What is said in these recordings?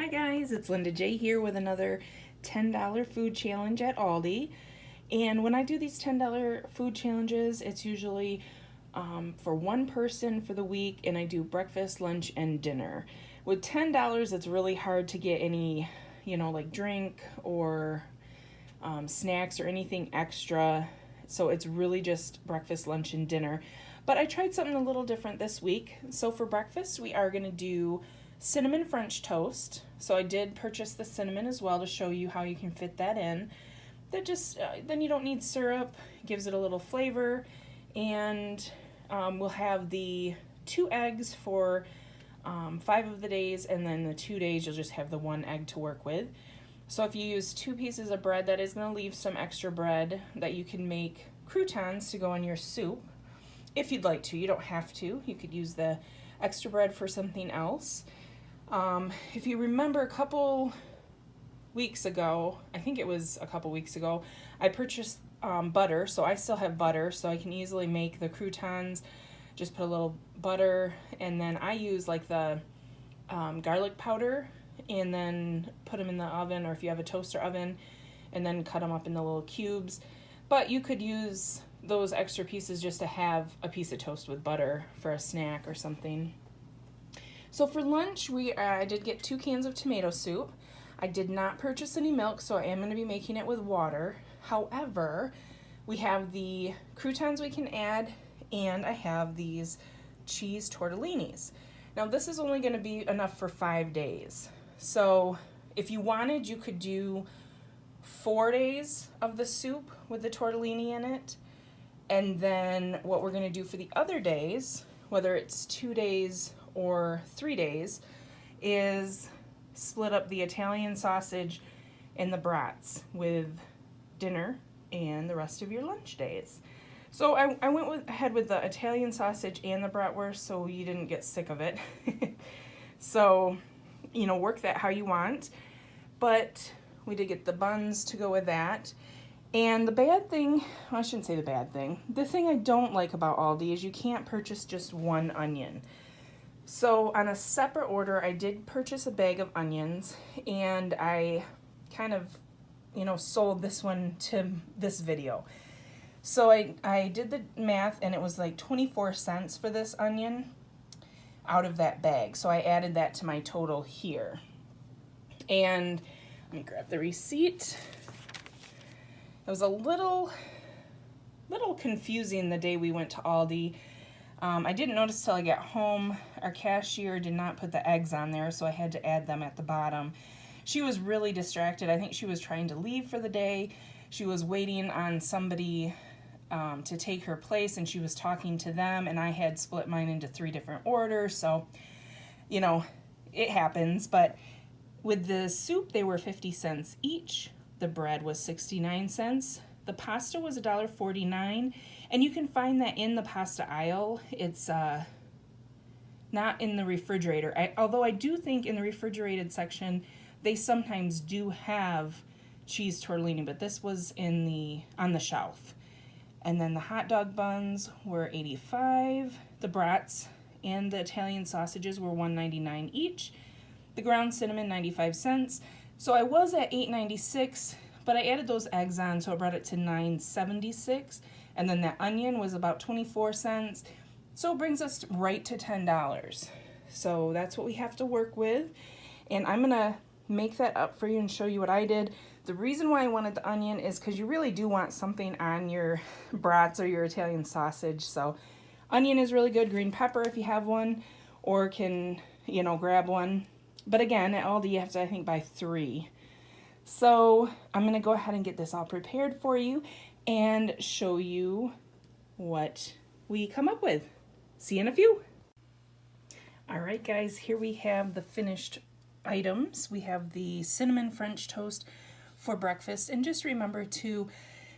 Hi guys, it's Linda J here with another $10 food challenge at Aldi. And when I do these $10 food challenges, it's usually for one person for the week, and I do breakfast, lunch, and dinner. With $10, it's really hard to get any, like drink or snacks or anything extra. So it's really just breakfast, lunch, and dinner. But I tried something a little different this week. So for breakfast, we are going to do cinnamon French toast. So I did purchase the cinnamon as well to show you how you can fit that in. That just, then you don't need syrup, gives it a little flavor. And we'll have the 2 eggs for 5 of the days, and then the 2 days you'll just have the 1 egg to work with. So if you use 2 pieces of bread, that is going to leave some extra bread that you can make croutons to go in your soup. If you'd like to, you don't have to. You could use the extra bread for something else. If you remember a couple weeks ago, I think it was a couple weeks ago, I purchased butter, so I still have butter, so I can easily make the croutons. Just put a little butter, and then I use like the garlic powder, and then put them in the oven, or if you have a toaster oven, and then cut them up into little cubes. But you could use those extra pieces just to have a piece of toast with butter for a snack or something. So for lunch, I did get 2 cans of tomato soup. I did not purchase any milk, so I am going to be making it with water. However, we have the croutons we can add, and I have these cheese tortellinis. Now this is only going to be enough for 5 days. So if you wanted, you could do 4 days of the soup with the tortellini in it. And then what we're going to do for the other days, whether it's 2 days or 3 days, is split up the Italian sausage and the brats with dinner and the rest of your lunch days. So I went ahead with the Italian sausage and the bratwurst so you didn't get sick of it. So, work that how you want. But we did get the buns to go with that. And the bad thing, well, I shouldn't say the bad thing, the thing I don't like about Aldi is you can't purchase just 1 onion. So on a separate order, I did purchase a bag of onions, and I kind of, sold this one to this video. So I did the math, and it was like 24 cents for this onion out of that bag. So I added that to my total here. And let me grab the receipt. It was a little confusing the day we went to Aldi. I didn't notice till I got home. Our cashier did not put the eggs on there, so I had to add them at the bottom. She was really distracted. I think she was trying to leave for the day. She was waiting on somebody to take her place, and she was talking to them, and I had split mine into 3 different orders, so, it happens. But with the soup, they were 50 cents each. The bread was 69 cents. The pasta was $1.49, and you can find that in the pasta aisle. It's not in the refrigerator. Although I do think in the refrigerated section, they sometimes do have cheese tortellini, but this was on the shelf. And then the hot dog buns were 85. The brats and the Italian sausages were $1.99 each. The ground cinnamon, 95 cents. So I was at $8.96, but I added those eggs on, so it brought it to $9.76. And then that onion was about 24 cents. So it brings us right to $10. So that's what we have to work with. And I'm going to make that up for you and show you what I did. The reason why I wanted the onion is because you really do want something on your brats or your Italian sausage. So onion is really good. Green pepper if you have one, or can, grab one. But again, at Aldi you have to, I think, buy 3. So I'm going to go ahead and get this all prepared for you and show you what we come up with. See you in a few. All right, guys, here we have the finished items. We have the cinnamon French toast for breakfast. And just remember, too,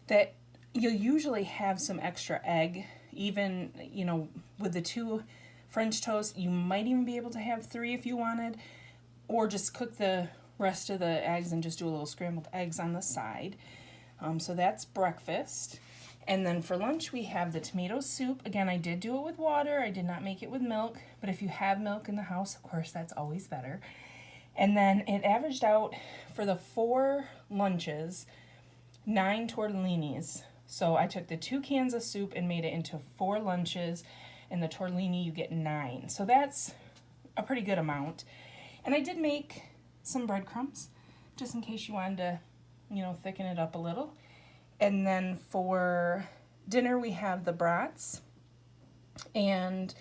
that you'll usually have some extra egg. Even, with the 2 French toast, you might even be able to have 3 if you wanted. Or just cook the rest of the eggs and just do a little scrambled eggs on the side. So that's breakfast. And then for lunch, we have the tomato soup. Again, I did do it with water. I did not make it with milk. But if you have milk in the house, of course, that's always better. And then it averaged out for the 4 lunches, 9 tortellinis. So I took the 2 cans of soup and made it into 4 lunches, and the tortellini you get 9. So that's a pretty good amount. And I did make some breadcrumbs, just in case you wanted to, thicken it up a little. And then for dinner we have the brats, and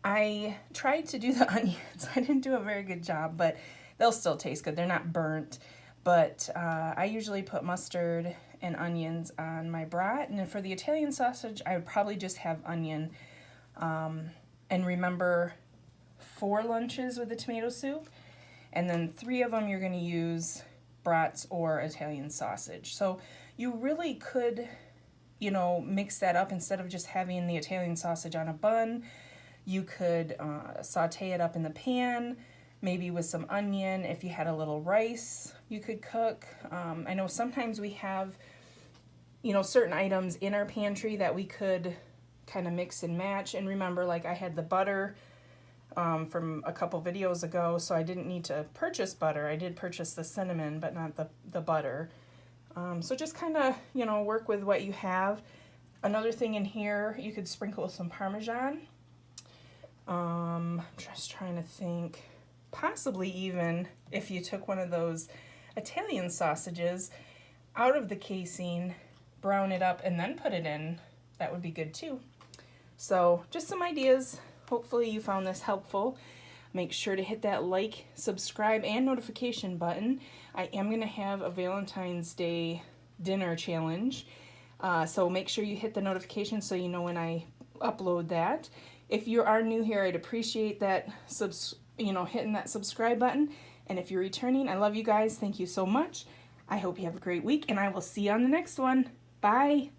I tried to do the onions. I didn't do a very good job, but they'll still taste good. They're not burnt, but I usually put mustard and onions on my brat. And then for the Italian sausage, I would probably just have onion. And remember, 4 lunches with the tomato soup, and then 3 of them you're going to use brats or Italian sausage. So you really could, mix that up. Instead of just having the Italian sausage on a bun, you could saute it up in the pan, maybe with some onion. If you had a little rice, you could cook. I know sometimes we have, certain items in our pantry that we could kind of mix and match. And remember, like I had the butter from a couple videos ago, so I didn't need to purchase butter. I did purchase the cinnamon, but not the butter. So just kind of, work with what you have. Another thing in here, you could sprinkle some Parmesan. I'm just trying to think, possibly even if you took one of those Italian sausages out of the casing, brown it up, and then put it in, that would be good too. So just some ideas. Hopefully you found this helpful. Make sure to hit that like, subscribe, and notification button. I am going to have a Valentine's Day dinner challenge. So make sure you hit the notification so you know when I upload that. If you are new here, I'd appreciate that hitting that subscribe button. And if you're returning, I love you guys. Thank you so much. I hope you have a great week, and I will see you on the next one. Bye.